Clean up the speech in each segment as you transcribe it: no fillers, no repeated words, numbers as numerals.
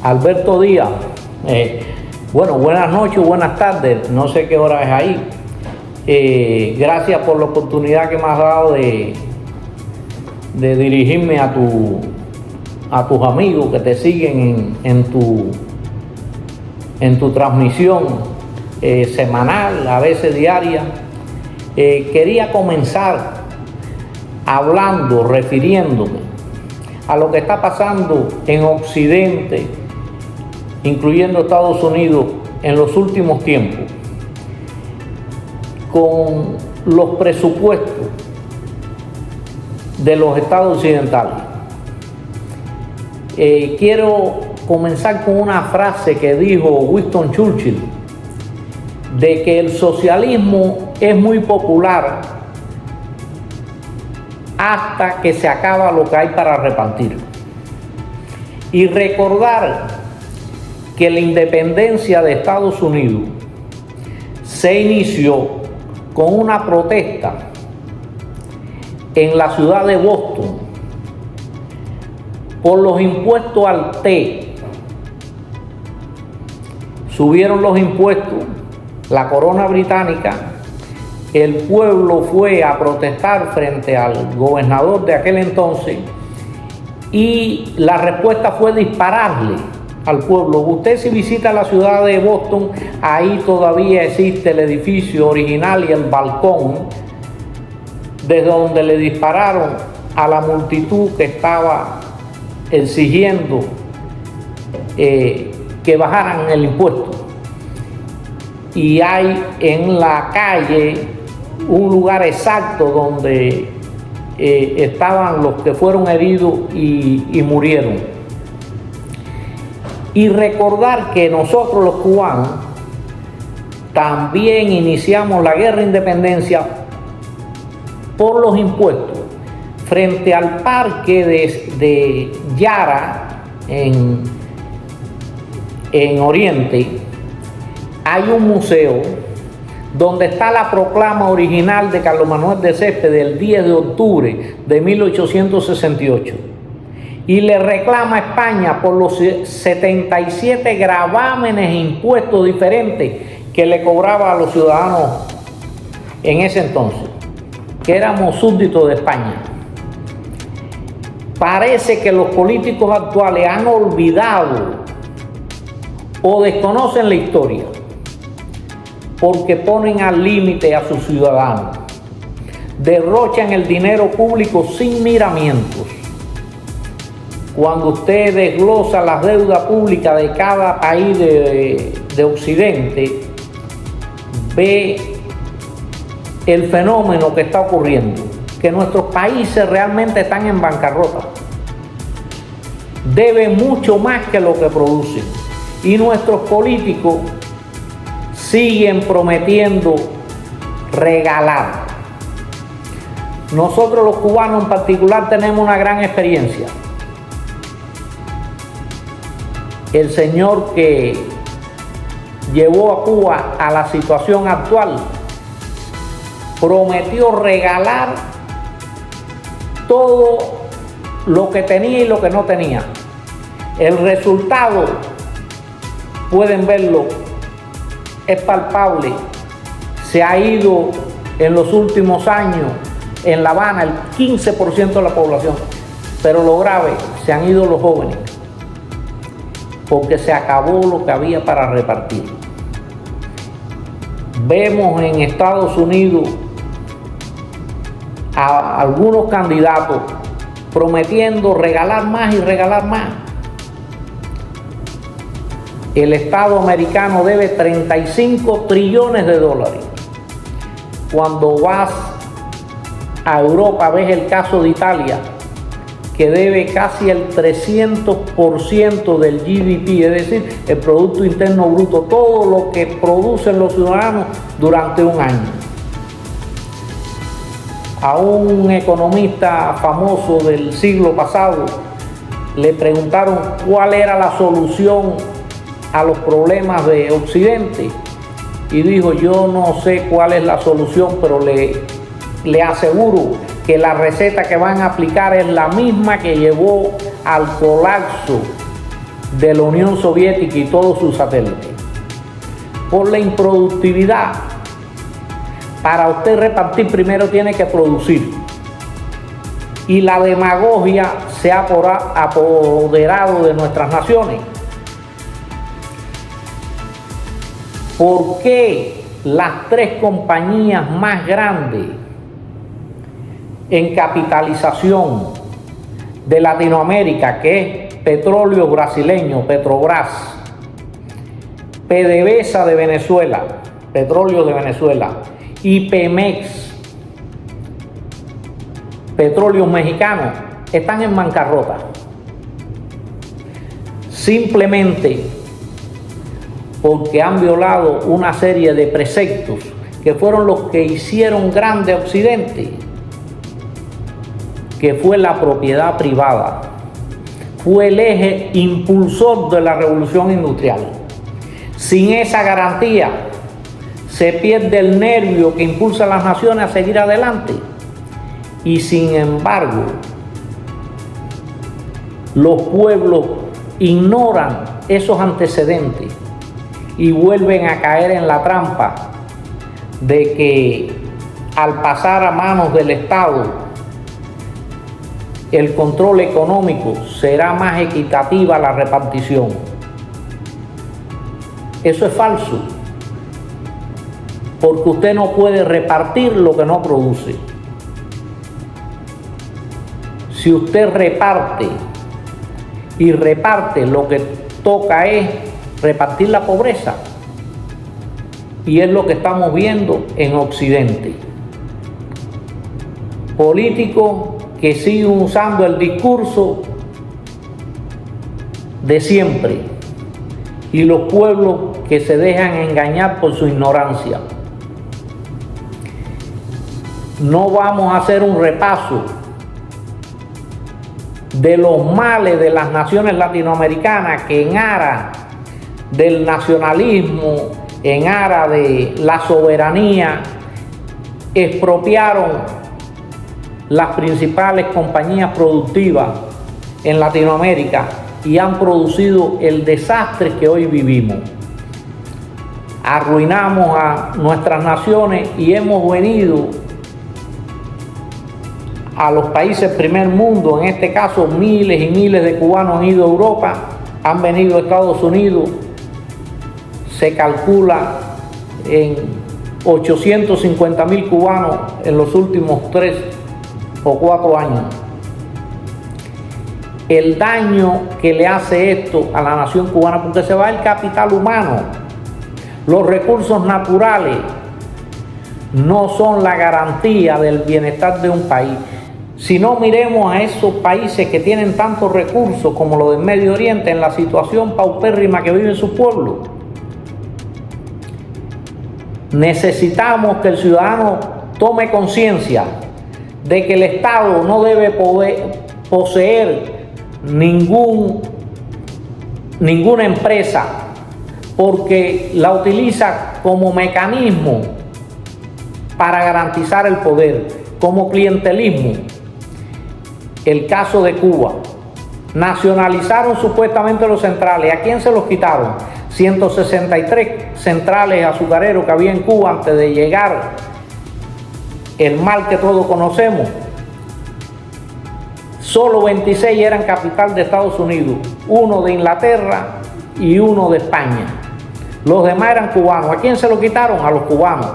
Alberto Díaz, bueno, buenas noches, buenas tardes, no sé qué hora es ahí. Gracias por la oportunidad que me has dado de dirigirme a tus amigos que te siguen en tu transmisión semanal, a veces diaria. Quería comenzar refiriéndome a lo que está pasando en Occidente, incluyendo Estados Unidos, en los últimos tiempos, con los presupuestos de los estados occidentales. Quiero comenzar con una frase que dijo Winston Churchill, de que el socialismo es muy popular hasta que se acaba lo que hay para repartir. Y recordar que la independencia de Estados Unidos se inició con una protesta en la ciudad de Boston por los impuestos al té. Subieron los impuestos, la corona británica, el pueblo fue a protestar frente al gobernador de aquel entonces y la respuesta fue dispararle al pueblo. Usted, si visita la ciudad de Boston, ahí todavía existe el edificio original y el balcón desde donde le dispararon a la multitud que estaba exigiendo que bajaran el impuesto. Y hay en la calle un lugar exacto donde estaban los que fueron heridos y murieron. Y recordar que nosotros los cubanos también iniciamos la guerra de independencia por los impuestos. Frente al parque de Yara en Oriente hay un museo donde está la proclama original de Carlos Manuel de Céspedes del 10 de octubre de 1868. Y le reclama a España por los 77 gravámenes e impuestos diferentes que le cobraba a los ciudadanos en ese entonces, que éramos súbditos de España. Parece que los políticos actuales han olvidado o desconocen la historia porque ponen al límite a sus ciudadanos, derrochan el dinero público sin miramientos. Cuando usted desglosa las deudas públicas de cada país de Occidente, ve el fenómeno que está ocurriendo, que nuestros países realmente están en bancarrota. Deben mucho más que lo que producen. Y nuestros políticos siguen prometiendo regalar. Nosotros los cubanos en particular tenemos una gran experiencia. El señor que llevó a Cuba a la situación actual prometió regalar todo lo que tenía y lo que no tenía. El resultado, pueden verlo, es palpable. Se ha ido en los últimos años en La Habana el 15% de la población, pero lo grave, se han ido los jóvenes, porque se acabó lo que había para repartir. Vemos en Estados Unidos a algunos candidatos prometiendo regalar más y regalar más. El Estado americano debe 35 trillones de dólares. Cuando vas a Europa, ves el caso de Italia, que debe casi el 300% del GDP, es decir, el Producto Interno Bruto, todo lo que producen los ciudadanos durante un año. A un economista famoso del siglo pasado le preguntaron cuál era la solución a los problemas de Occidente y dijo: yo no sé cuál es la solución, pero le aseguro que la receta que van a aplicar es la misma que llevó al colapso de la Unión Soviética y todos sus satélites. Por la improductividad. Para usted repartir primero tiene que producir. Y la demagogia se ha apoderado de nuestras naciones. ¿Por qué las tres compañías más grandes en capitalización de Latinoamérica, que es Petróleo Brasileño, Petrobras, PDVSA de Venezuela, Petróleo de Venezuela, y Pemex, Petróleos Mexicanos, están en bancarrota? Simplemente porque han violado una serie de preceptos que fueron los que hicieron grande a Occidente, que fue la propiedad privada. Fue el eje impulsor de la revolución industrial. Sin esa garantía se pierde el nervio que impulsa a las naciones a seguir adelante. Y sin embargo, los pueblos ignoran esos antecedentes y vuelven a caer en la trampa de que al pasar a manos del Estado, el control económico será más equitativa la repartición. Eso es falso, porque usted no puede repartir lo que no produce. Si usted reparte y reparte, lo que toca es repartir la pobreza. Y es lo que estamos viendo en Occidente. Políticos que siguen usando el discurso de siempre y los pueblos que se dejan engañar por su ignorancia. No vamos a hacer un repaso de los males de las naciones latinoamericanas que en aras del nacionalismo, en aras de la soberanía, expropiaron las principales compañías productivas en Latinoamérica y han producido el desastre que hoy vivimos. Arruinamos a nuestras naciones y hemos venido a los países primer mundo. En este caso, miles y miles de cubanos han ido a Europa, han venido a Estados Unidos. Se calcula en 850,000 cubanos en los últimos 3 o 4 años. El daño que le hace esto a la nación cubana, porque se va el capital humano. Los recursos naturales no son la garantía del bienestar de un país. Si no, miremos a esos países que tienen tantos recursos como los del Medio Oriente, en la situación paupérrima que viven sus pueblos. Necesitamos que el ciudadano tome conciencia de que el Estado no debe poseer ninguna empresa, porque la utiliza como mecanismo para garantizar el poder, como clientelismo. El caso de Cuba. Nacionalizaron supuestamente los centrales. ¿A quién se los quitaron? 163 centrales azucareros que había en Cuba antes de llegar el mal que todos conocemos. Solo 26 eran capital de Estados Unidos, uno de Inglaterra y uno de España. Los demás eran cubanos. ¿A quién se lo quitaron? A los cubanos.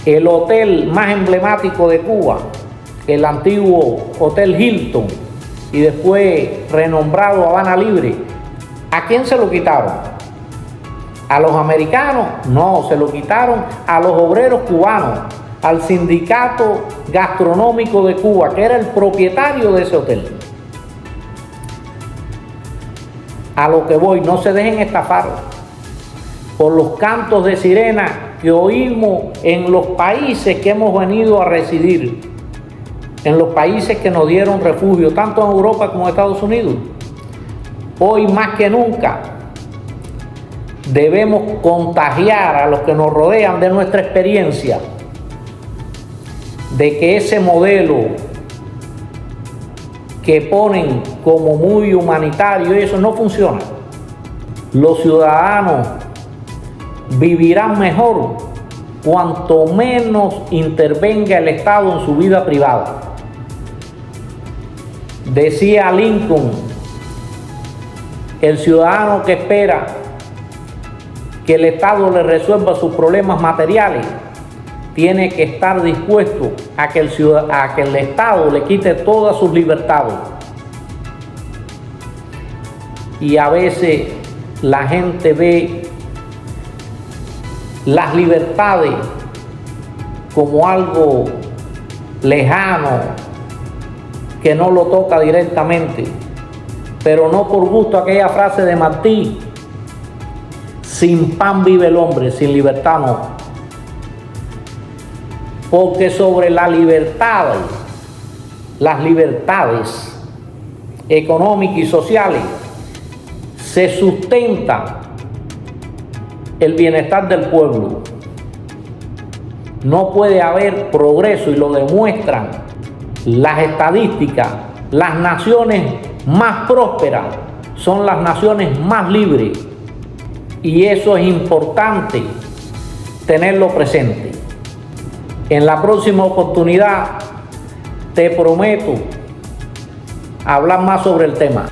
El hotel más emblemático de Cuba, el antiguo Hotel Hilton, y después renombrado Habana Libre, ¿a quién se lo quitaron? ¿A los americanos? No, se lo quitaron a los obreros cubanos, al sindicato gastronómico de Cuba, que era el propietario de ese hotel. A lo que voy, no se dejen estafar por los cantos de sirena que oímos en los países que hemos venido a residir, en los países que nos dieron refugio, tanto en Europa como en Estados Unidos. Hoy más que nunca debemos contagiar a los que nos rodean de nuestra experiencia, de que ese modelo que ponen como muy humanitario y eso no funciona. Los ciudadanos vivirán mejor cuanto menos intervenga el Estado en su vida privada. Decía Lincoln, el ciudadano que espera que el Estado le resuelva sus problemas materiales tiene que estar dispuesto a que el Estado le quite todas sus libertades. Y a veces la gente ve las libertades como algo lejano, que no lo toca directamente, pero no por gusto aquella frase de Martí: sin pan vive el hombre, sin libertad no. Porque sobre las libertades económicas y sociales, se sustenta el bienestar del pueblo. No puede haber progreso, y lo demuestran las estadísticas. Las naciones más prósperas son las naciones más libres, y eso es importante tenerlo presente. En la próxima oportunidad te prometo hablar más sobre el tema.